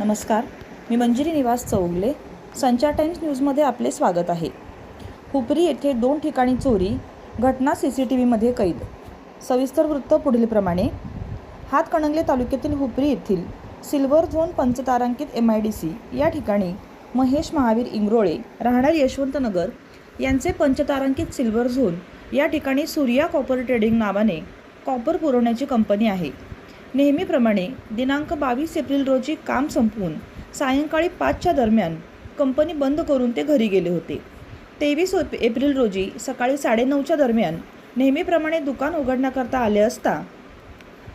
नमस्कार, मी मंजिरी निवास चौगले. संचार टाइम्स न्यूजमध्ये आपले स्वागत आहे. हुपरी येथे 2 ठिकाणी चोरी, घटना CCTVमध्ये कैद. सविस्तर वृत्त पुढीलप्रमाणे. हातकणंगले तालुक्यातील हुपरी येथील सिल्वर झोन पंचतारांकित MIDC या ठिकाणी महेश महावीर इंगरोळे राहणार यशवंतनगर यांचे पंचतारांकित सिल्वर झोन या ठिकाणी सूर्या कॉपर ट्रेडिंग नावाने कॉपर पुरवण्याची कंपनी आहे. नेहमीप्रमाणे दिनांक 22 एप्रिल रोजी काम संपवून सायंकाळी 5च्या दरम्यान कंपनी बंद करून ते घरी गेले होते. 23 एप्रिल रोजी सकाळी 9:30च्या दरम्यान नेहमीप्रमाणे दुकान उघडण्याकरता आले असता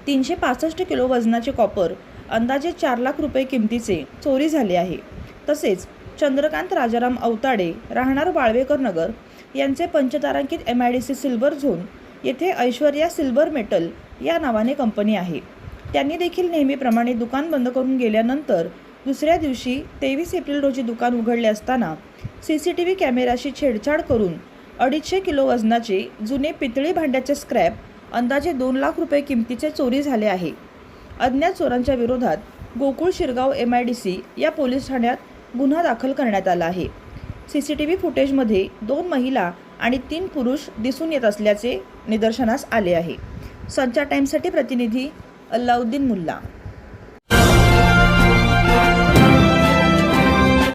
365 किलो वजनाचे कॉपर अंदाजे 4 लाख रुपये किमतीचे चोरी झाले आहे. तसेच चंद्रकांत राजाराम अवताडे राहणार वाळवेकर नगर यांचे पंचतारांकित MIDC सिल्वर झोन येथे ऐश्वर्या सिल्वर मेटल या नावाने कंपनी आहे. त्यांनी देखील नेहमीप्रमाणे दुकान बंद करून गेल्यानंतर दुसऱ्या दिवशी 23 एप्रिल रोजी दुकान उघडले असताना CCTV कॅमेऱ्याशी छेडछाड करून 250 किलो वजनाचे जुने पितळी भांड्याचे स्क्रॅप अंदाजे 2 लाख रुपये किमतीचे चोरी झाले आहे. अज्ञात चोरांच्या विरोधात गोकुळ शिरगाव MIDC या पोलीस ठाण्यात गुन्हा दाखल करण्यात आला आहे. CCTV फुटेजमध्ये 2 महिला आणि 3 पुरुष दिसून येत असल्याचे निदर्शनास आले आहे. संचार टाइम्ससाठी प्रतिनिधी अल्लाउद्दीन मुल्ला.